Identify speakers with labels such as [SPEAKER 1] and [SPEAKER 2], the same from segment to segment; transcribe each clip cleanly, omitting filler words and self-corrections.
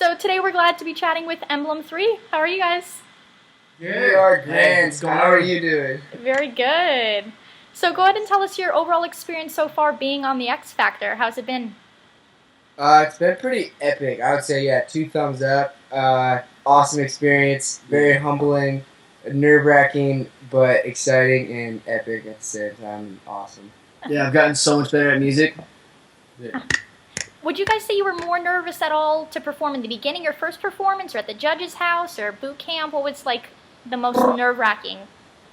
[SPEAKER 1] So today we're glad to be chatting with Emblem 3. How are you guys?
[SPEAKER 2] Good. We are great. How are you doing?
[SPEAKER 1] Very good. So go ahead and tell us your overall experience so far being on the X Factor. How's it been?
[SPEAKER 2] It's been pretty epic. I would say, yeah, 2 thumbs up. Awesome experience. Very humbling, nerve-wracking, but exciting and epic at the same time. Awesome.
[SPEAKER 3] Yeah, I've gotten so much better at music.
[SPEAKER 2] Yeah.
[SPEAKER 1] Would you guys say you were more nervous at all to perform in the beginning, your first performance, or at the judge's house, or boot camp? What was like the most nerve-wracking?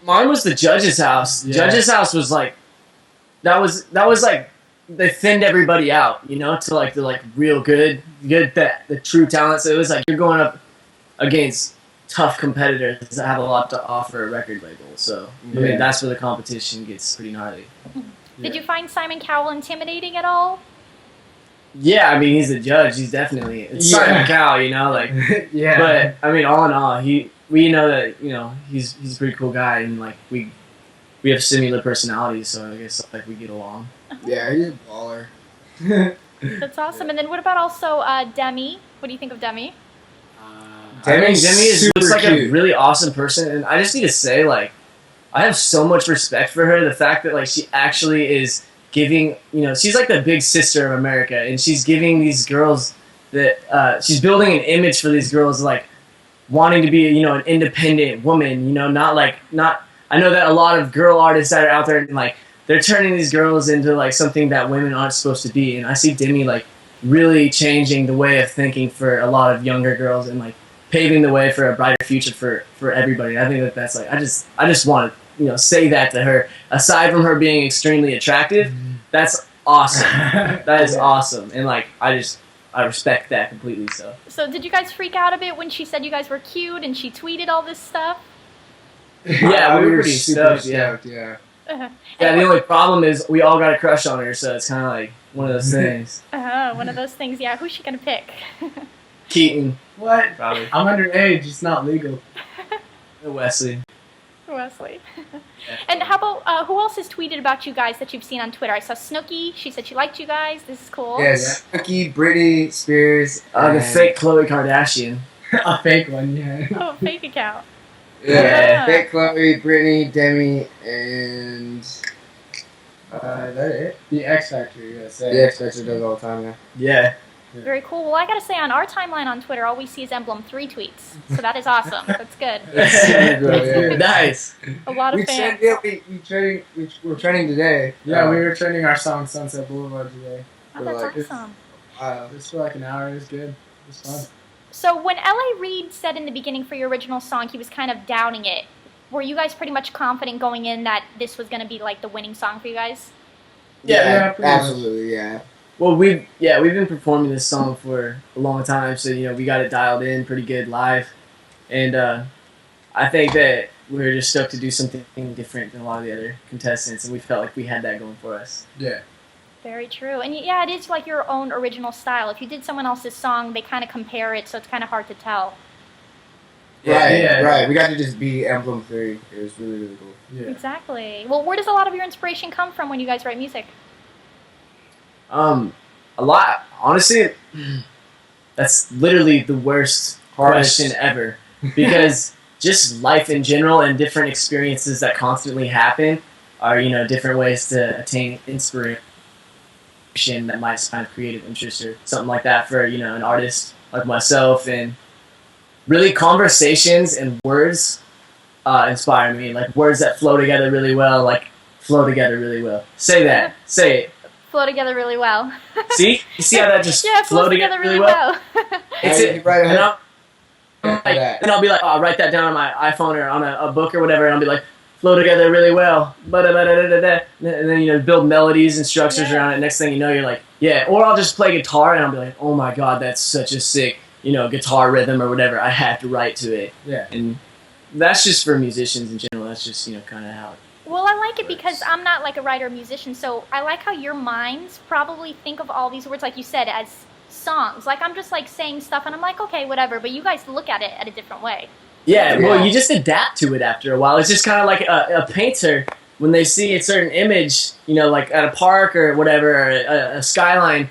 [SPEAKER 3] Mine was the judge's house.
[SPEAKER 2] Yeah.
[SPEAKER 3] Judge's house was like, that was like, they thinned everybody out, you know, to like the real good the true talent. So it was like you're going up against tough competitors that have a lot to offer a record label. So I mean, that's where the competition gets pretty gnarly.
[SPEAKER 1] Did you find Simon Cowell intimidating at all?
[SPEAKER 3] Yeah, I mean, he's a judge. He's definitely Simon Cowell, you know, like.
[SPEAKER 2] Yeah.
[SPEAKER 3] But I mean, all in all, we know that he's a pretty cool guy, and like we have similar personalities, so I guess like we get along.
[SPEAKER 2] Yeah, he's a baller.
[SPEAKER 1] That's awesome. And then what about also Demi? What do you think of Demi?
[SPEAKER 3] I think Demi looks like
[SPEAKER 2] cute.
[SPEAKER 3] a really awesome person, and I just need to say, like, I have so much respect for her. The fact that like she actually is giving, she's like the big sister of America, and she's giving these girls that she's building an image for these girls, like wanting to be, an independent woman. Not. I know that a lot of girl artists that are out there, and like they're turning these girls into like something that women aren't supposed to be. And I see Demi like really changing the way of thinking for a lot of younger girls, and like paving the way for a brighter future for everybody. I think that's like I just want to say that to her. Aside from her being extremely attractive, that's awesome. That is awesome, and like I respect that completely.
[SPEAKER 1] So did you guys freak out a bit when she said you guys were cute and she tweeted all this stuff?
[SPEAKER 3] Yeah, we were pretty
[SPEAKER 2] super
[SPEAKER 3] stoked.
[SPEAKER 2] Yeah.
[SPEAKER 1] Uh-huh.
[SPEAKER 3] Yeah, the only problem is we all got a crush on her, so it's kind of like one of those things.
[SPEAKER 1] One of those things. Yeah, who's she gonna pick?
[SPEAKER 3] Keaton.
[SPEAKER 4] What?
[SPEAKER 3] Probably.
[SPEAKER 4] I'm underage. It's not legal.
[SPEAKER 3] Wesley.
[SPEAKER 1] Wesley. And how about who else has tweeted about you guys that you've seen on Twitter? I saw Snooki. She said she liked you guys. This is cool.
[SPEAKER 2] Yes, Snooki, Britney Spears.
[SPEAKER 3] The fake Khloe Kardashian.
[SPEAKER 4] A fake one, yeah.
[SPEAKER 1] Oh, fake account.
[SPEAKER 2] Yeah, fake Chloe, Britney, Demi, and is that it?
[SPEAKER 4] The X Factor, USA.
[SPEAKER 2] The X Factor does all the time, yeah.
[SPEAKER 3] Yeah.
[SPEAKER 1] Very cool. Well, I gotta say, on our timeline on Twitter, all we see is Emblem 3 tweets. So that is awesome. That's good.
[SPEAKER 3] Nice.
[SPEAKER 1] A lot of fans.
[SPEAKER 2] We're training today.
[SPEAKER 4] Yeah, we were training our song Sunset Boulevard today.
[SPEAKER 1] Oh, that's awesome.
[SPEAKER 4] Just for like an hour. It was good. It was fun.
[SPEAKER 1] So when L.A. Reid said in the beginning for your original song he was kind of doubting it, were you guys pretty much confident going in that this was going to be like the winning song for you guys?
[SPEAKER 3] Yeah,
[SPEAKER 2] absolutely, yeah.
[SPEAKER 3] Well, we've been performing this song for a long time, so we got it dialed in pretty good live, and I think that we were just stoked to do something different than a lot of the other contestants, and we felt like we had that going for us.
[SPEAKER 2] Yeah.
[SPEAKER 1] Very true. And yeah, it is like your own original style. If you did someone else's song, they kind of compare it, so it's kind of hard to tell.
[SPEAKER 2] Right. We got to just be Emblem 3. It was really, really cool.
[SPEAKER 4] Yeah.
[SPEAKER 1] Exactly. Well, where does a lot of your inspiration come from when you guys write music?
[SPEAKER 3] A lot. Honestly, that's literally the worst question ever, because just life in general and different experiences that constantly happen are different ways to attain inspiration that might find creative interest or something like that for an artist like myself. And really, conversations and words inspire me, like words that flow together really well. Say that. Say it.
[SPEAKER 1] Flow together really well.
[SPEAKER 3] See? You see how that just
[SPEAKER 1] flow together really well.
[SPEAKER 3] It's it.
[SPEAKER 2] Right.
[SPEAKER 3] And I'll be like, I'll write that down on my iPhone or on a book or whatever, and I'll be like, flow together really well. And then build melodies and structures around it. Next thing you know, you're like, yeah. Or I'll just play guitar and I'll be like, oh my god, that's such a sick, guitar rhythm or whatever. I have to write to it.
[SPEAKER 4] Yeah.
[SPEAKER 3] And that's just for musicians in general. That's just kind of how it.
[SPEAKER 1] Well, I like it because I'm not like a writer or musician, so I like how your minds probably think of all these words, like you said, as songs. Like I'm just like saying stuff and I'm like, okay, whatever, but you guys look at it at a different way.
[SPEAKER 3] Yeah, well, you just adapt to it after a while. It's just kind of like a painter, when they see a certain image, like at a park or whatever, or a skyline,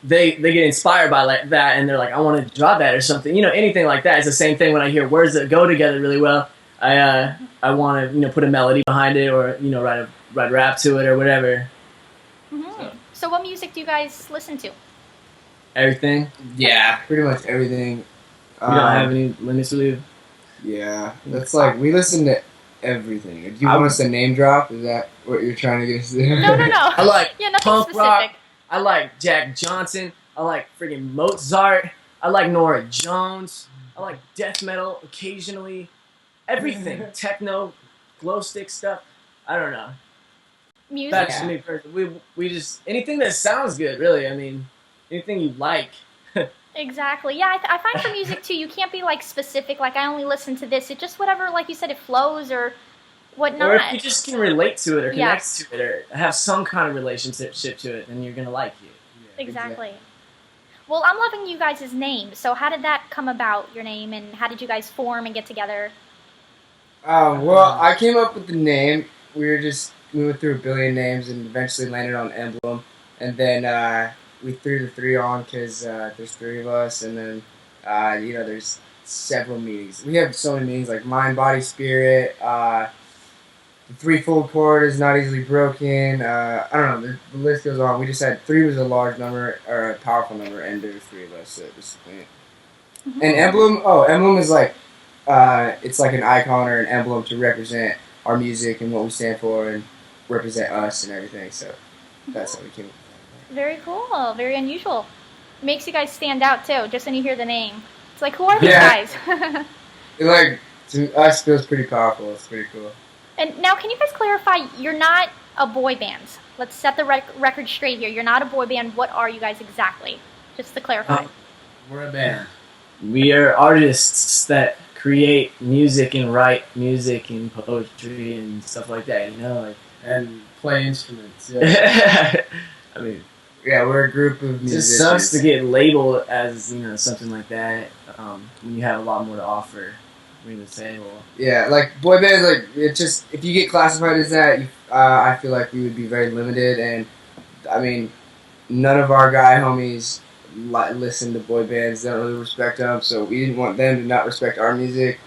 [SPEAKER 3] they get inspired by like that, and they're like, I want to draw that or something. You know, anything like that. It's the same thing when I hear words that go together really well. I want to put a melody behind it, or write rap to it or whatever.
[SPEAKER 1] Mm-hmm. So what music do you guys listen to?
[SPEAKER 3] Everything.
[SPEAKER 2] Yeah, pretty much everything.
[SPEAKER 3] We don't have any limits to leave.
[SPEAKER 2] Yeah, that's like we listen to everything. Do you want us to name drop? Is that what you're trying to get us to do?
[SPEAKER 1] No.
[SPEAKER 3] I like
[SPEAKER 1] Yeah, nothing
[SPEAKER 3] punk
[SPEAKER 1] specific.
[SPEAKER 3] rock. I like Jack Johnson. I like friggin' Mozart. I like Nora Jones. I like death metal occasionally. Everything. Techno, glow stick stuff. I don't know.
[SPEAKER 1] Music.
[SPEAKER 3] That's me personally. We just anything that sounds good, really. I mean, anything you like.
[SPEAKER 1] Exactly. Yeah, I find for music too, you can't be like specific. Like I only listen to this. It just whatever, like you said, it flows or whatnot.
[SPEAKER 3] Or if you just can relate to it or
[SPEAKER 1] Yeah.
[SPEAKER 3] connect to it or have some kind of relationship to it, then you're gonna like it.
[SPEAKER 1] Exactly. Well, I'm loving you guys' name. So how did that come about, your name, and how did you guys form and get together?
[SPEAKER 2] Well, I came up with the name. We went through a billion names and eventually landed on Emblem. And then we threw the 3 on because there's 3 of us. And then, there's several meanings. We have so many meanings like mind, body, spirit. The threefold chord is not easily broken. I don't know. The list goes on. We just had 3 was a large number or a powerful number, and there were 3 of us. So it was,
[SPEAKER 1] Mm-hmm.
[SPEAKER 2] and Emblem is like, it's like an icon or an emblem to represent our music and what we stand for and represent us and everything. So that's how we came up with that.
[SPEAKER 1] Very cool. Very unusual. Makes you guys stand out too, just when you hear the name. It's like, who are these
[SPEAKER 2] Yeah.
[SPEAKER 1] guys?
[SPEAKER 2] It, like, to us, feels pretty powerful. It's pretty cool.
[SPEAKER 1] And now, can you guys clarify? You're not a boy band. Let's set the record straight here. You're not a boy band. What are you guys exactly? Just to clarify.
[SPEAKER 4] We're a band.
[SPEAKER 3] We are artists that create music and write music and poetry and stuff like that.
[SPEAKER 4] And play instruments. Yeah.
[SPEAKER 3] I mean,
[SPEAKER 2] Yeah, we're a group of
[SPEAKER 3] it
[SPEAKER 2] musicians.
[SPEAKER 3] just sucks to get labeled as something like that when you have a lot more to offer. Bring to the table.
[SPEAKER 2] Yeah, like boy bands, like it just if you get classified as that, I feel like we would be very limited. And I mean, none of our guy homies listen to boy bands. They don't really respect them, so we didn't want them to not respect our music.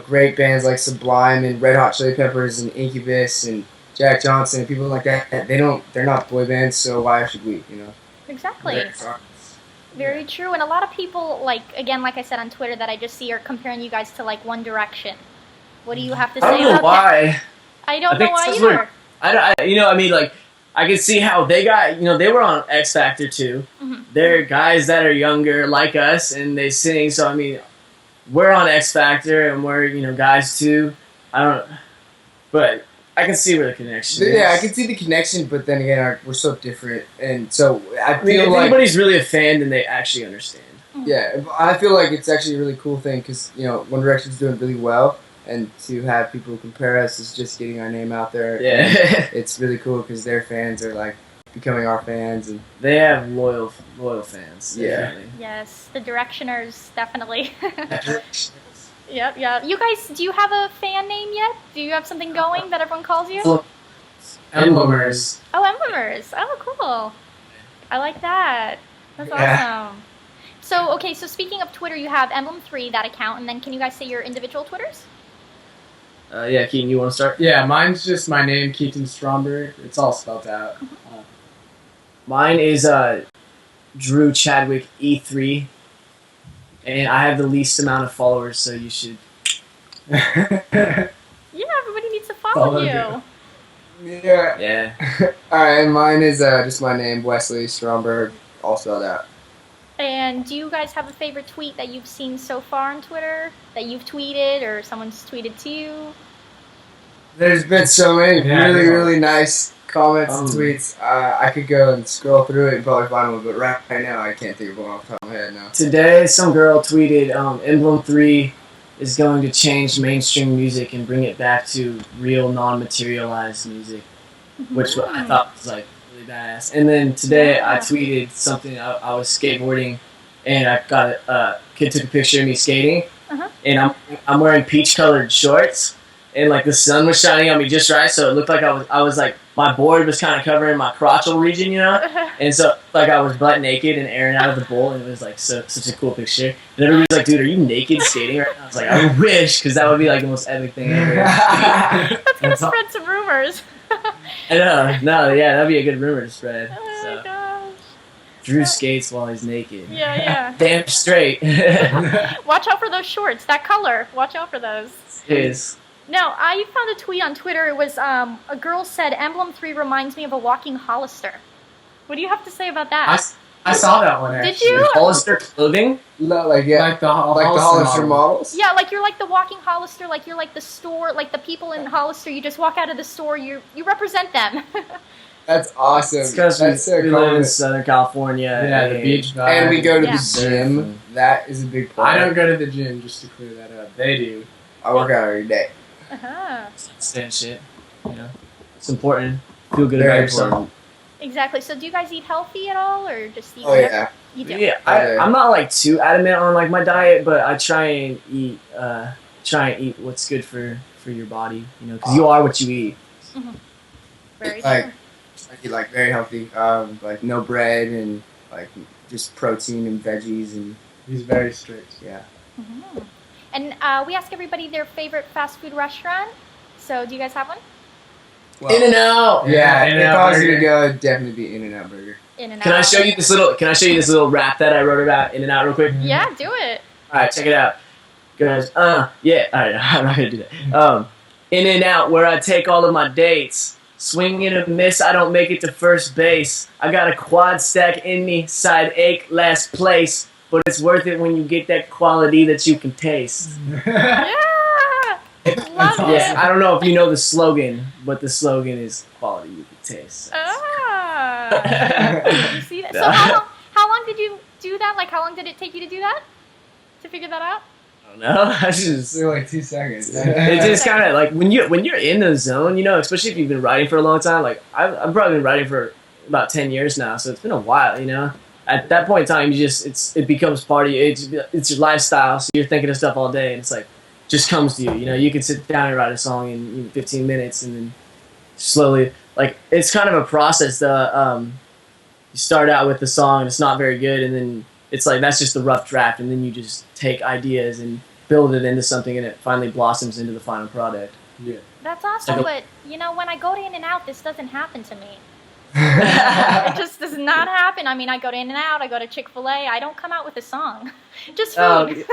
[SPEAKER 2] Great bands like Sublime and Red Hot Chili Peppers and Incubus and Jack Johnson and people like that. They're not boy bands, so why should we?
[SPEAKER 1] Exactly.
[SPEAKER 2] They're artists.
[SPEAKER 1] Very true. And a lot of people, like I said on Twitter, that I just see are comparing you guys to like One Direction. What do you have to say
[SPEAKER 3] I don't know
[SPEAKER 1] about that?
[SPEAKER 3] why.
[SPEAKER 1] I don't know
[SPEAKER 3] think
[SPEAKER 1] why
[SPEAKER 3] it's
[SPEAKER 1] either.
[SPEAKER 3] I can see how they got, they were on X Factor too.
[SPEAKER 1] Mm-hmm.
[SPEAKER 3] They're guys that are younger like us and they sing. So, I mean, we're on X Factor and we're, guys too. But I can see where the connection is.
[SPEAKER 2] Yeah, I can see the connection, but then again, we're so different. And so I
[SPEAKER 3] I mean,
[SPEAKER 2] feel
[SPEAKER 3] if
[SPEAKER 2] like...
[SPEAKER 3] anybody's really a fan, then they actually understand.
[SPEAKER 2] Yeah, I feel like it's actually a really cool thing because, One Direction's doing really well. And to have people compare us is just getting our name out there.
[SPEAKER 3] Yeah.
[SPEAKER 2] It's really cool because their fans are like becoming our fans, and
[SPEAKER 3] They have loyal fans.
[SPEAKER 2] Yeah.
[SPEAKER 3] Definitely.
[SPEAKER 1] Yes, the Directioners, definitely. Yep. You guys, do you have a fan name yet? Do you have something going that everyone calls you?
[SPEAKER 4] Emblemers.
[SPEAKER 1] Oh, Emblemers. Oh, cool. I like that. That's
[SPEAKER 2] Yeah.
[SPEAKER 1] awesome. So speaking of Twitter, you have Emblem3, that account, and then can you guys say your individual Twitters?
[SPEAKER 3] Yeah, Keaton, you want to start?
[SPEAKER 4] Yeah, mine's just my name, Keaton Stromberg. It's all spelled out.
[SPEAKER 3] Mine is Drew Chadwick E3, and I have the least amount of followers, so you should.
[SPEAKER 1] Yeah, everybody needs to follow you.
[SPEAKER 2] yeah.
[SPEAKER 3] Yeah.
[SPEAKER 2] Alright, and mine is just my name, Wesley Stromberg, all spelled out.
[SPEAKER 1] And do you guys have a favorite tweet that you've seen so far on Twitter? That you've tweeted or someone's tweeted to you?
[SPEAKER 2] There's been so many
[SPEAKER 4] Yeah,
[SPEAKER 2] really,
[SPEAKER 4] there's a-
[SPEAKER 2] really nice comments and tweets. I could go and scroll through it and probably find one, but right now I can't think of one off the top of my head now.
[SPEAKER 3] Today, some girl tweeted, Emblem 3 is going to change mainstream music and bring it back to real, non-materialized music, which I thought was like really badass. And then today, I tweeted something. I was skateboarding, and I got a kid took a picture of me skating, and I'm wearing peach-colored shorts, and like the sun was shining on me just right, so it looked like I was like my board was kind of covering my crotchal region, you know? And so, like, I was butt naked and airing out of the bowl, and it was, like, such a cool picture. And everybody's like, dude, are you naked skating right now? I was like, I wish, because that would be, like, the most epic thing ever.
[SPEAKER 1] That's gonna spread some rumors.
[SPEAKER 3] I know. No, yeah, that'd be a good rumor to spread.
[SPEAKER 1] Oh
[SPEAKER 3] So.
[SPEAKER 1] my gosh.
[SPEAKER 3] Drew skates while he's naked.
[SPEAKER 1] Yeah.
[SPEAKER 3] Damn straight.
[SPEAKER 1] Watch out for those shorts. That color. Watch out for those.
[SPEAKER 3] Is.
[SPEAKER 1] Now, I found a tweet on Twitter. It was a girl said, Emblem 3 reminds me of a walking Hollister. What do you have to say about that?
[SPEAKER 4] I saw that one actually.
[SPEAKER 1] Did you?
[SPEAKER 3] Hollister clothing?
[SPEAKER 2] No, like yeah,
[SPEAKER 4] Like the
[SPEAKER 2] Hollister models.
[SPEAKER 1] Yeah, like you're like the walking Hollister, like you're like the store, like the people in Hollister, you just walk out of the store, you represent them.
[SPEAKER 2] That's awesome.
[SPEAKER 3] It's because
[SPEAKER 2] That's so
[SPEAKER 3] we live in
[SPEAKER 2] cool.
[SPEAKER 3] Southern California.
[SPEAKER 4] Yeah, the beach vibe.
[SPEAKER 2] And we go to
[SPEAKER 1] Yeah.
[SPEAKER 2] the gym. That is a big part.
[SPEAKER 4] I don't go to the gym, just to clear that up. They do.
[SPEAKER 2] I work out every day.
[SPEAKER 1] Uh-huh.
[SPEAKER 3] Stand shit. You know? It's important. Feel good
[SPEAKER 2] Very
[SPEAKER 3] about yourself.
[SPEAKER 2] important.
[SPEAKER 1] Exactly. So do you guys eat healthy at all, or just eat
[SPEAKER 2] Oh
[SPEAKER 1] whatever?
[SPEAKER 2] yeah.
[SPEAKER 1] You do?
[SPEAKER 3] Yeah, I'm not like too adamant on like my diet, but I try and eat what's good for your body, you know, because you are what you eat.
[SPEAKER 1] Very
[SPEAKER 2] Like,
[SPEAKER 1] true.
[SPEAKER 2] I eat like very healthy. Like no bread and like just protein and veggies and
[SPEAKER 4] He's very strict.
[SPEAKER 2] yeah.
[SPEAKER 1] Mhm. And we ask everybody their favorite fast food restaurant. So do you guys have one?
[SPEAKER 2] Well,
[SPEAKER 3] In-N-Out.
[SPEAKER 2] Yeah, if
[SPEAKER 4] In-N-Out
[SPEAKER 2] I was
[SPEAKER 4] Burger.
[SPEAKER 2] gonna go, it'd definitely be In-N-Out Burger.
[SPEAKER 1] In-N-Out.
[SPEAKER 3] Can I show you this little rap that I wrote about In-N-Out real quick?
[SPEAKER 1] Yeah, do it.
[SPEAKER 3] All right, check it out, guys. Yeah. All right, I'm not gonna do that. In-N-Out, where I take all of my dates. Swing and a miss, I don't make it to first base. I got a quad stack in me, side ache, last place. But it's worth it when you get that quality that you can taste.
[SPEAKER 1] Yeah. Love
[SPEAKER 4] awesome.
[SPEAKER 1] it.
[SPEAKER 3] Yeah, I don't know if you know the slogan, but the slogan is quality you can taste.
[SPEAKER 1] Ah. You see that? So how long did you do that? Like, how long did it take you to do that? To figure that out?
[SPEAKER 3] I don't know. I just
[SPEAKER 2] It's like 2 seconds.
[SPEAKER 3] it's just kind of like when you're in the zone, you know, especially if you've been writing for a long time. Like I've probably been writing for about 10 years now, so it's been a while, you know. At that point in time, it becomes part of you. It's your lifestyle, so you're thinking of stuff all day, and it's like just comes to you. You know, you can sit down and write a song in 15 minutes, and then slowly, like it's kind of a process. You start out with the song, and it's not very good, and then it's like that's just the rough draft, and then you just take ideas and build it into something, and it finally blossoms into the final product.
[SPEAKER 4] Yeah.
[SPEAKER 1] That's awesome,
[SPEAKER 3] Like
[SPEAKER 1] but you know, when I go to In-N-Out, this doesn't happen to me. It just does not happen. I mean, I go to In-N-Out, I go to Chick-fil-A, I don't come out with a song. Just food.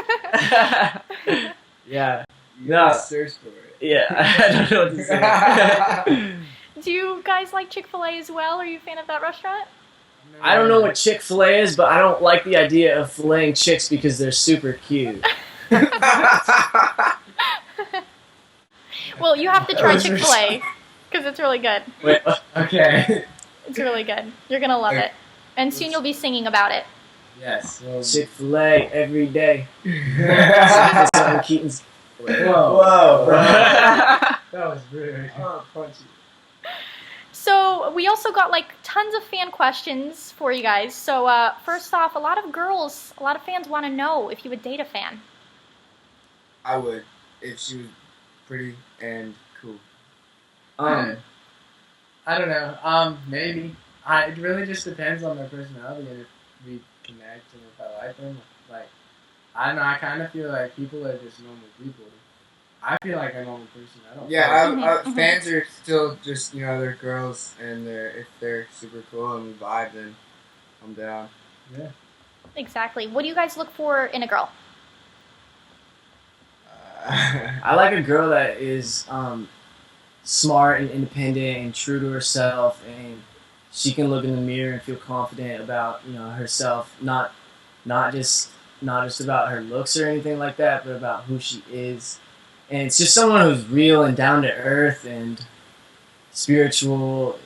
[SPEAKER 3] Yeah.
[SPEAKER 2] You
[SPEAKER 3] No.
[SPEAKER 2] just search for it.
[SPEAKER 3] Yeah, I don't know what to say.
[SPEAKER 1] Do you guys like Chick-fil-A as well? Are you a fan of that restaurant?
[SPEAKER 3] I don't know what Chick-fil-A is, but I don't like the idea of filleting chicks because they're super cute.
[SPEAKER 1] Well, you have to try Chick-fil-A because it's really good.
[SPEAKER 3] Wait,
[SPEAKER 4] Okay.
[SPEAKER 1] It's really good. You're gonna love it, and soon you'll be singing about it.
[SPEAKER 4] Yes. Well,
[SPEAKER 3] Chick-fil-A every day. Something Keaton's.
[SPEAKER 2] Whoa, bro.
[SPEAKER 4] that was rude.
[SPEAKER 2] Oh, punchy.
[SPEAKER 1] So we also got like tons of fan questions for you guys. So first off, a lot of fans want to know if you would date a fan.
[SPEAKER 2] I would if she was pretty and cool.
[SPEAKER 4] I don't know. Maybe. It really just depends on their personality and if we connect and if I like them. Like, I don't know. I kind of feel like people are just normal people. I feel like a normal person. I don't.
[SPEAKER 2] Yeah,
[SPEAKER 1] Mhm.
[SPEAKER 2] fans are still just they're girls and if they're super cool and we vibe, then I'm down.
[SPEAKER 4] Yeah.
[SPEAKER 1] Exactly. What do you guys look for in a girl?
[SPEAKER 3] I like a girl that is smart and independent and true to herself, and she can look in the mirror and feel confident about herself. Not just about her looks or anything like that, but about who she is. And it's just someone who's real and down to earth and spiritual.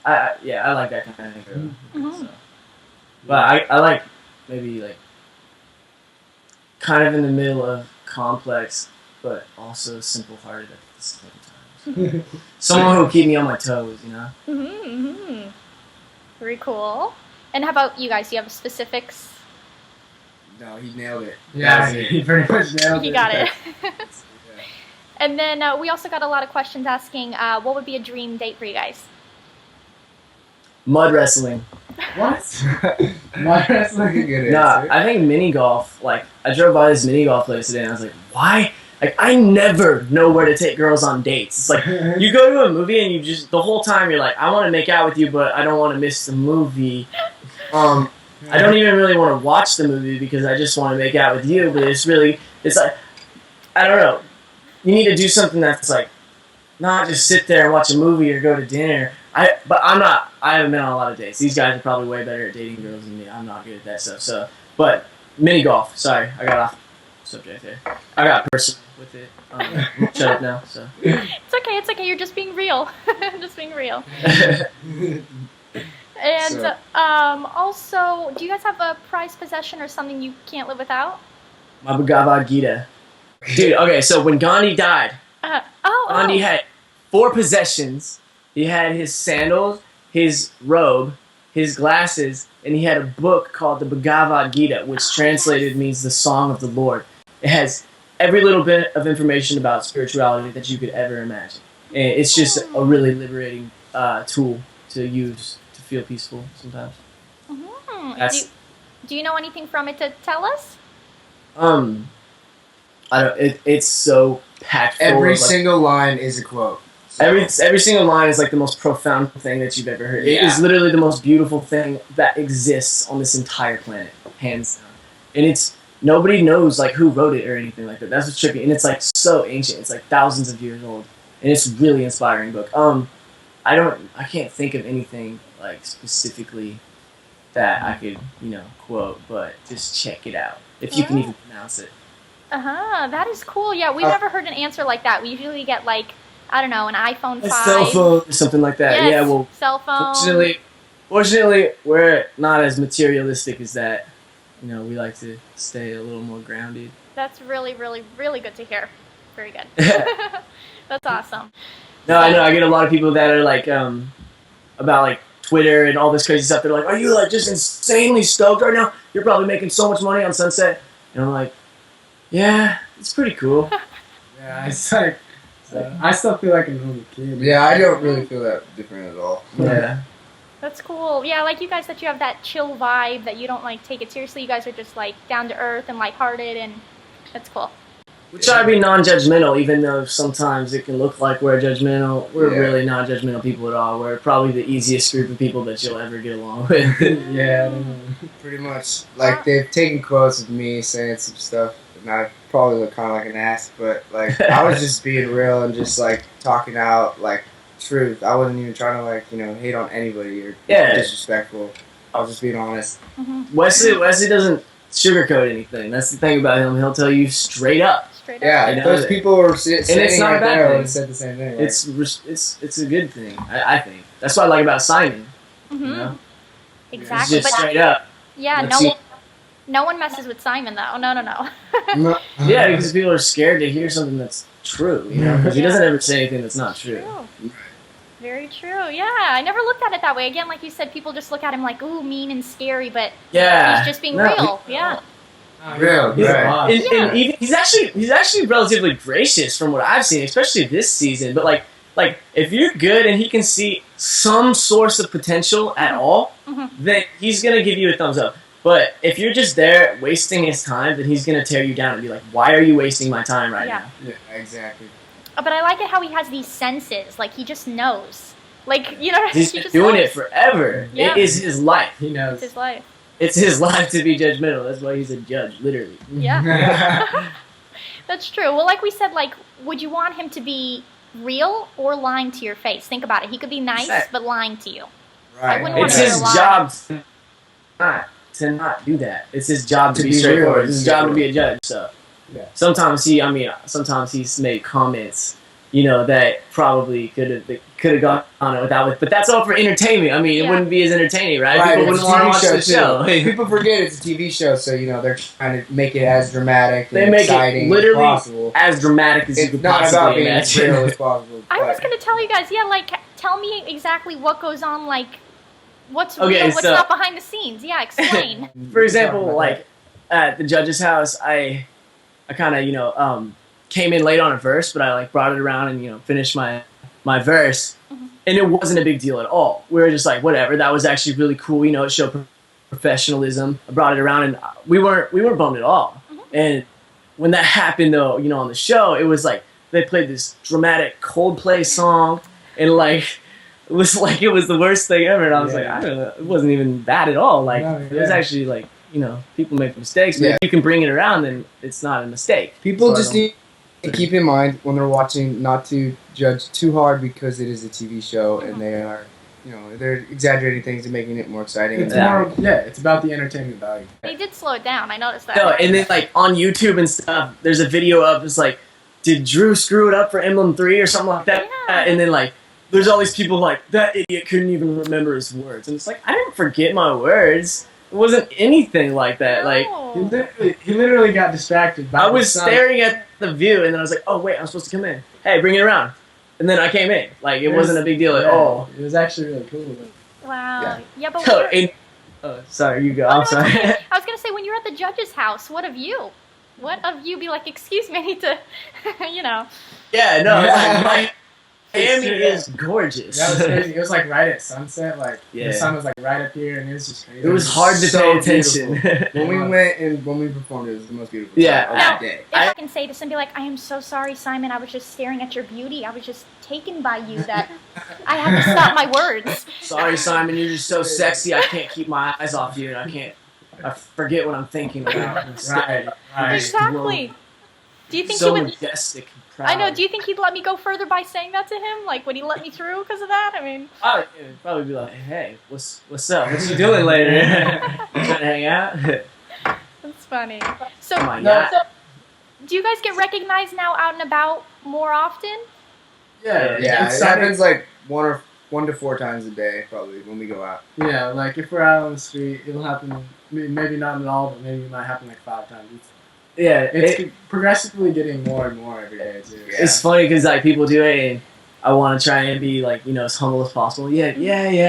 [SPEAKER 3] I like that kind of girl.
[SPEAKER 1] Mhm.
[SPEAKER 3] So. But I like maybe like kind of in the middle of complex, but also simple-hearted at the same time. Someone who will keep me on my toes, you know?
[SPEAKER 1] Mm-hmm. Very cool. And how about you guys? Do you have specifics?
[SPEAKER 2] No, he nailed it.
[SPEAKER 4] Yeah,
[SPEAKER 2] That's it.
[SPEAKER 4] he pretty much nailed it.
[SPEAKER 1] You got it.
[SPEAKER 2] Yeah.
[SPEAKER 1] And then we also got a lot of questions asking what would be a dream date for you guys?
[SPEAKER 3] Mud wrestling.
[SPEAKER 4] What? Mud wrestling?
[SPEAKER 2] a good
[SPEAKER 3] Nah,
[SPEAKER 2] answer.
[SPEAKER 3] I think mini golf. Like, I drove by this mini golf place today, and I was like, why? Like, I never know where to take girls on dates. It's like, you go to a movie and you just, the whole time you're like, I want to make out with you, but I don't want to miss the movie. I don't even really want to watch the movie because I just want to make out with you, but it's like, I don't know. You need to do something that's like, not just sit there and watch a movie or go to dinner. I haven't been on a lot of dates. These guys are probably way better at dating girls than me. I'm not good at that stuff. So, but mini golf. Sorry, I got off subject there. I got personal with it. Shut up now. So.
[SPEAKER 1] It's okay. You're just being real. Just being real. And
[SPEAKER 2] So-
[SPEAKER 1] also, do you guys have a prized possession or something you can't live without?
[SPEAKER 3] My Bhagavad Gita. Dude, okay, so when Gandhi died, Gandhi had 4 possessions. He had his sandals, his robe, his glasses, and he had a book called the Bhagavad Gita, which translated means the Song of the Lord. It has every little bit of information about spirituality that you could ever imagine. And it's just a really liberating tool to use to feel peaceful sometimes. That's-
[SPEAKER 1] Do you know anything from it to tell us?
[SPEAKER 3] I don't. It's so packed full
[SPEAKER 2] Every
[SPEAKER 3] of, like,
[SPEAKER 2] single line is a quote. So-
[SPEAKER 3] every single line is like the most profound thing that you've ever heard. It
[SPEAKER 2] Yeah.
[SPEAKER 3] is literally the most beautiful thing that exists on this entire planet, hands down. And it's nobody knows like who wrote it or anything like that. That's what's trippy. And it's like so ancient. It's like thousands of years old, and it's a really inspiring book. I can't think of anything like specifically that I could quote, but just check it out if you can even pronounce it.
[SPEAKER 1] That is cool. Yeah, we've never heard an answer like that. We usually get like, I don't know, an iPhone 5.
[SPEAKER 3] A cell phone or something like that.
[SPEAKER 1] Yes,
[SPEAKER 3] Yeah, well,
[SPEAKER 1] cell phone.
[SPEAKER 3] fortunately, we're not as materialistic as that. We like to stay a little more grounded.
[SPEAKER 1] That's really, really, really good to hear. Very good. That's awesome.
[SPEAKER 3] No, I know. I get a lot of people that are like, about like Twitter and all this crazy stuff. They're like, "Are you like just insanely stoked right now? You're probably making so much money on Sunset." And I'm like, "Yeah, it's pretty cool."
[SPEAKER 4] Yeah, it's like, I still feel like a normal kid.
[SPEAKER 2] Yeah, I don't really feel that different at all.
[SPEAKER 3] Yeah.
[SPEAKER 1] That's cool. Yeah, I like you guys that you have that chill vibe, that you don't like take it seriously. You guys are just like down to earth and lighthearted, and that's cool.
[SPEAKER 3] We try to be non-judgmental, even though sometimes it can look like we're judgmental. We're
[SPEAKER 2] Yeah.
[SPEAKER 3] really not judgmental people at all. We're probably the easiest group of people that you'll ever get along with.
[SPEAKER 4] Yeah.
[SPEAKER 2] Pretty much. Like, they've taken quotes of me saying some stuff, and I probably look kind of like an ass, but, like, I was just being real and just, like, talking out, like, truth. I wasn't even trying to, like, hate on anybody or be
[SPEAKER 3] Yeah.
[SPEAKER 2] disrespectful. I was just being honest.
[SPEAKER 3] Wesley doesn't sugarcoat anything. That's the thing about him. He'll tell you straight up.
[SPEAKER 1] Straight up.
[SPEAKER 2] Yeah,
[SPEAKER 3] I
[SPEAKER 2] if
[SPEAKER 3] know
[SPEAKER 2] those
[SPEAKER 3] that.
[SPEAKER 2] people were sitting
[SPEAKER 3] it's not a
[SPEAKER 2] right
[SPEAKER 3] bad
[SPEAKER 2] there, I
[SPEAKER 3] thing.
[SPEAKER 2] would have said the same thing. Like,
[SPEAKER 3] It's a good thing. I think that's what I like about Simon.
[SPEAKER 1] Mm-hmm.
[SPEAKER 3] You know?
[SPEAKER 1] Exactly.
[SPEAKER 3] It's just
[SPEAKER 1] But
[SPEAKER 3] straight up.
[SPEAKER 1] yeah,
[SPEAKER 3] Let's see.
[SPEAKER 1] no one messes with Simon though. No.
[SPEAKER 2] no-
[SPEAKER 3] Yeah, because people are scared to hear something that's true. Because he
[SPEAKER 1] Yeah.
[SPEAKER 3] doesn't ever say anything that's not true.
[SPEAKER 1] True. Very true. Yeah, I never looked at it that way. Again, like you said, people just look at him like, ooh, mean and scary, but
[SPEAKER 3] Yeah,
[SPEAKER 1] he's just being
[SPEAKER 3] No,
[SPEAKER 1] real. Yeah.
[SPEAKER 2] Real,
[SPEAKER 3] He's,
[SPEAKER 2] right.
[SPEAKER 3] and even, he's actually relatively gracious from what I've seen, especially this season. But like if you're good and he can see some source of potential at all,
[SPEAKER 1] Mhm.
[SPEAKER 3] then he's gonna give you a thumbs up. But if you're just there wasting his time, then he's gonna tear you down and be like, "Why are you wasting my time right
[SPEAKER 1] Yeah.
[SPEAKER 3] now?"
[SPEAKER 2] Yeah, exactly.
[SPEAKER 1] But I like it how he has these senses. Like, he just knows. Like, you know,
[SPEAKER 3] He's
[SPEAKER 1] he
[SPEAKER 3] been
[SPEAKER 1] just
[SPEAKER 3] doing
[SPEAKER 1] knows.
[SPEAKER 3] it forever.
[SPEAKER 1] Yeah.
[SPEAKER 3] It is his life.
[SPEAKER 4] He knows.
[SPEAKER 1] It's his life.
[SPEAKER 3] It's his life to be judgmental. That's why he's a judge, literally.
[SPEAKER 1] Yeah. That's true. Well, like we said, like, would you want him to be real or lying to your face? Think about it. He could be nice,
[SPEAKER 3] Right.
[SPEAKER 1] but lying to you.
[SPEAKER 2] Right.
[SPEAKER 1] wouldn't want
[SPEAKER 3] It's
[SPEAKER 1] to
[SPEAKER 3] his
[SPEAKER 1] lie.
[SPEAKER 3] job to not do that. It's his job to be
[SPEAKER 2] be
[SPEAKER 3] straightforward.
[SPEAKER 2] real.
[SPEAKER 3] It's his job to be a judge. So
[SPEAKER 2] Yeah.
[SPEAKER 3] sometimes he's made comments, that probably could have gone on without it. But that's all for entertainment. I mean,
[SPEAKER 1] Yeah.
[SPEAKER 3] it wouldn't be as entertaining, right?
[SPEAKER 2] Right,
[SPEAKER 3] People
[SPEAKER 2] it's
[SPEAKER 3] wouldn't
[SPEAKER 2] a
[SPEAKER 3] want to
[SPEAKER 2] TV
[SPEAKER 3] watch the show.
[SPEAKER 2] too. People forget it's a TV show, so they're trying to make it as dramatic and
[SPEAKER 3] They make it
[SPEAKER 2] exciting
[SPEAKER 3] literally
[SPEAKER 2] as possible.
[SPEAKER 3] as dramatic as you
[SPEAKER 2] It's
[SPEAKER 3] could
[SPEAKER 2] not about
[SPEAKER 3] possibly
[SPEAKER 2] being as
[SPEAKER 3] imagine.
[SPEAKER 2] real as possible.
[SPEAKER 1] I was
[SPEAKER 2] but-
[SPEAKER 1] going to tell you guys, yeah, like, tell me exactly what goes on, like, what's
[SPEAKER 3] Okay,
[SPEAKER 1] real, what's
[SPEAKER 3] so-
[SPEAKER 1] not behind the scenes. Yeah, explain.
[SPEAKER 3] For example, like at the judge's house, I kind of came in late on a verse, but I like brought it around and finished my verse, and it wasn't a big deal at all. We were just like, whatever. That was actually really cool. You know, it showed professionalism. I brought it around, and we weren't bummed at all. And when that happened, though, you know, on the show, it was like they played this dramatic Coldplay song, and like it was the worst thing ever. And I was like, I don't know, it wasn't even bad at all. Like it was actually like, you know, people make mistakes, but if you can bring it around, then it's not a mistake.
[SPEAKER 2] People just need to keep in mind when they're watching not to judge too hard because it is a TV show and they are, you know, they're exaggerating things and making it more exciting.
[SPEAKER 4] It's more, it's about the entertainment value.
[SPEAKER 1] They did slow it down. I noticed that.
[SPEAKER 3] No, and then like on YouTube and stuff, there's a video of it's like, did Drew screw it up for Emblem 3 or something like that?
[SPEAKER 1] Yeah.
[SPEAKER 3] And then like, there's all these people like, that idiot couldn't even remember his words. And it's like, I didn't forget my words. It wasn't anything like that.
[SPEAKER 1] No.
[SPEAKER 3] Like,
[SPEAKER 4] He literally got distracted. By
[SPEAKER 3] I was staring at the view, and then I was like, oh, wait, I'm supposed to come in. Hey, bring it around. And then I came in. Like, it wasn't a big deal at all.
[SPEAKER 4] It was actually really cool.
[SPEAKER 1] Wow. Yeah, but
[SPEAKER 3] So, sorry, you go.
[SPEAKER 1] Oh,
[SPEAKER 3] I'm
[SPEAKER 1] no, it's
[SPEAKER 3] sorry.
[SPEAKER 1] okay. I was gonna say, when you're at the judge's house, what of you? What of you be like, excuse me, I need to, you know.
[SPEAKER 3] Yeah, no,
[SPEAKER 2] Yeah.
[SPEAKER 3] like, Miami is gorgeous.
[SPEAKER 4] That was crazy. It was like right at sunset. Like
[SPEAKER 3] Yeah.
[SPEAKER 4] the sun was like right up here, and it was just crazy.
[SPEAKER 3] It was hard to
[SPEAKER 2] So
[SPEAKER 3] pay attention.
[SPEAKER 2] When we went and when we performed, it was the most beautiful
[SPEAKER 3] Yeah.
[SPEAKER 2] time
[SPEAKER 1] Now,
[SPEAKER 2] of the day.
[SPEAKER 1] if I can say this and be like, I am so sorry, Simon, I was just staring at your beauty. I was just taken by you that I had to stop my words.
[SPEAKER 3] Sorry, Simon, you're just so sexy. I can't keep my eyes off you, and I forget what I'm thinking about.
[SPEAKER 4] Right.
[SPEAKER 1] Exactly. Do you think
[SPEAKER 3] So
[SPEAKER 1] he would...
[SPEAKER 3] majestic and proud.
[SPEAKER 1] I know, do you think he'd let me go further by saying that to him? Like, would he let me through because of that? I mean...
[SPEAKER 3] I'd probably be like, hey, what's up? What you doing later? You trying to hang out?
[SPEAKER 1] That's funny. So,
[SPEAKER 3] Oh my God.
[SPEAKER 1] do you guys get recognized now out and about more often?
[SPEAKER 4] Yeah.
[SPEAKER 2] Yeah,
[SPEAKER 4] It's
[SPEAKER 2] it happens like 1 to 4 times a day, probably, when we go out.
[SPEAKER 4] Yeah, like if we're out on the street, it'll happen. Maybe not at all, but maybe it might happen like 5 times.
[SPEAKER 3] Yeah,
[SPEAKER 4] It's progressively getting more and more every day too.
[SPEAKER 2] Yeah.
[SPEAKER 3] it's funny because like people do it, and I want to try and be like, you know, as humble as possible. Yeah,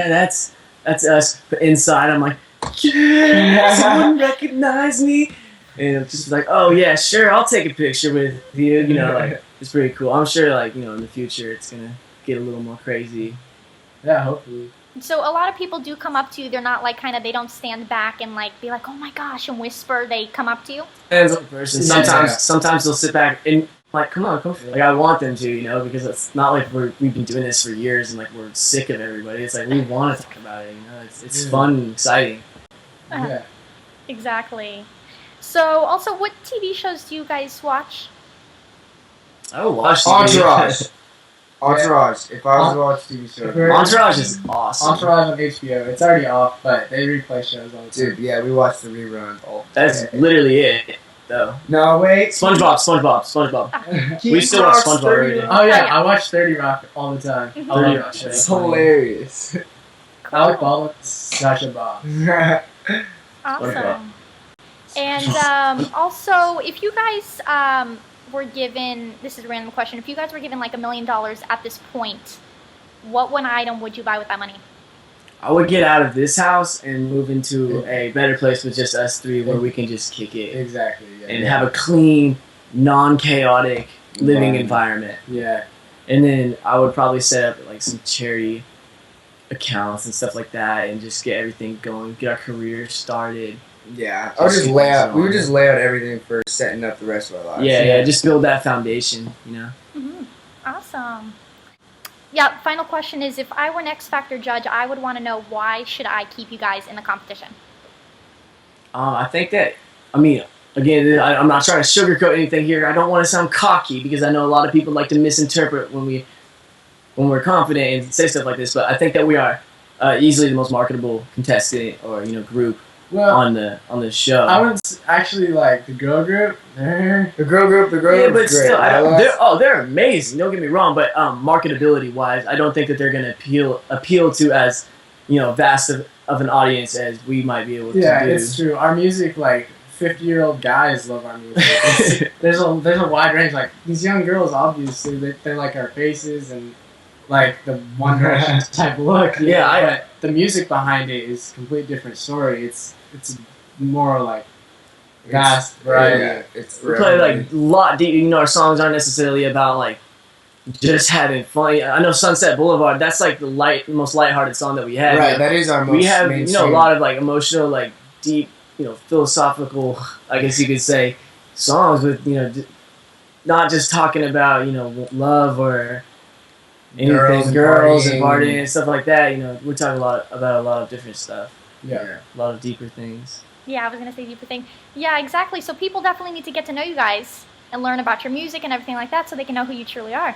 [SPEAKER 3] that's us. But inside, I'm like, yeah, someone recognize me, and it's just like, oh yeah, sure, I'll take a picture with you. You know, like it's pretty cool. I'm sure, like, you know, in the future, it's gonna get a little more crazy.
[SPEAKER 4] Yeah, hopefully.
[SPEAKER 1] So a lot of people do come up to you. They're not like they don't stand back and like be like, oh my gosh, and whisper. They come up to you.
[SPEAKER 3] Depends on the person.
[SPEAKER 2] Yeah.
[SPEAKER 3] Sometimes they'll sit back and like, come on. Like I want them to, you know, because it's not like we've been doing this for years and like we're sick of everybody. It's like we want to talk about it. You know, it's fun and exciting.
[SPEAKER 4] Yeah.
[SPEAKER 1] Exactly. So also, what TV shows do you guys watch?
[SPEAKER 3] I would watch
[SPEAKER 2] Entourage. Entourage. If I was to watch TV shows.
[SPEAKER 3] Entourage is awesome.
[SPEAKER 4] Entourage on HBO. It's already off, but they replay shows all the time.
[SPEAKER 2] Dude, yeah, we watched the rerun.
[SPEAKER 3] That's literally it, though.
[SPEAKER 2] No, wait.
[SPEAKER 3] SpongeBob. We still watch SpongeBob every day.
[SPEAKER 4] Oh yeah, I watch 30 Rock all the time. I love that show.
[SPEAKER 2] It's hilarious.
[SPEAKER 4] Alec Baldwin's such a boss.
[SPEAKER 1] Awesome. And also, if you guys were given, this is a random question, if you guys were given like $1 million at this point, what one item would you buy with that money?
[SPEAKER 3] I would get out of this house and move into a better place with just us three where we can just kick it
[SPEAKER 4] Exactly. Yeah.
[SPEAKER 3] and have a clean, non-chaotic living environment.
[SPEAKER 4] Yeah.
[SPEAKER 3] And then I would probably set up like some charity accounts and stuff like that and just get everything going, get our career started.
[SPEAKER 2] Yeah, I would just lay out. We would just lay out everything for setting up the rest of our lives.
[SPEAKER 3] Yeah, just build that foundation, you know.
[SPEAKER 1] Mm-hmm. Awesome. Yeah, final question is, if I were an X Factor judge, I would want to know, why should I keep you guys in the competition?
[SPEAKER 3] I think that, I mean, again, I'm not trying to sugarcoat anything here. I don't want to sound cocky because I know a lot of people like to misinterpret when we're confident and say stuff like this. But I think that we are easily the most marketable contestant or group on the show.
[SPEAKER 4] I would actually like the girl group.
[SPEAKER 2] The girl group
[SPEAKER 3] Yeah,
[SPEAKER 2] is
[SPEAKER 3] but
[SPEAKER 2] great.
[SPEAKER 3] still, they're amazing. Don't get me wrong, but marketability wise, I don't think that they're gonna appeal to as vast of an audience as we might be able to do.
[SPEAKER 4] Yeah, it's true. Our music, like 50-year-old guys love our music. There's a wide range. Like these young girls, obviously, they like our faces and like the One Direction type look. But the music behind it is a completely different story. It's more like vast variety.
[SPEAKER 2] Yeah, it's
[SPEAKER 3] we play like a lot deep. Our songs aren't necessarily about like just having fun. I know Sunset Boulevard. That's like the most lighthearted song that we have.
[SPEAKER 2] Right, that is our most
[SPEAKER 3] We have
[SPEAKER 2] mainstream.
[SPEAKER 3] a lot of like emotional, like deep, philosophical, I guess you could say, songs with not just talking about love or anything, girls and partying and stuff like that. We're talking about a lot of different stuff.
[SPEAKER 4] Yeah.
[SPEAKER 3] A lot of deeper things.
[SPEAKER 1] Yeah, I was gonna say deeper thing. Yeah, exactly. So people definitely need to get to know you guys and learn about your music and everything like that, so they can know who you truly are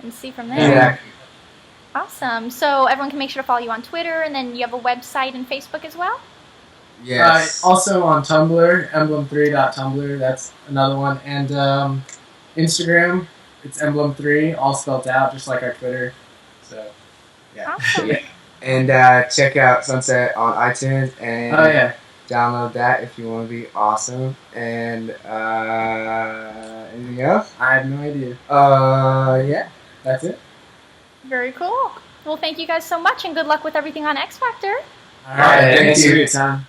[SPEAKER 1] and see from there.
[SPEAKER 2] Exactly.
[SPEAKER 1] Awesome. So everyone can make sure to follow you on Twitter, and then you have a website and Facebook as well.
[SPEAKER 2] Yes.
[SPEAKER 4] Also on Tumblr, emblem3.tumblr. That's another one, and Instagram. It's emblem3, all spelled out, just like our Twitter. So, yeah.
[SPEAKER 1] Awesome.
[SPEAKER 2] Yeah. And check out Sunset on iTunes and download that if you want to be awesome. And anything else?
[SPEAKER 4] I have no idea.
[SPEAKER 2] Yeah,
[SPEAKER 4] That's it.
[SPEAKER 1] Very cool. Well, thank you guys so much, and good luck with everything on X Factor.
[SPEAKER 4] All
[SPEAKER 2] right,
[SPEAKER 3] Thanks
[SPEAKER 2] thank
[SPEAKER 3] for
[SPEAKER 2] you.
[SPEAKER 3] your time.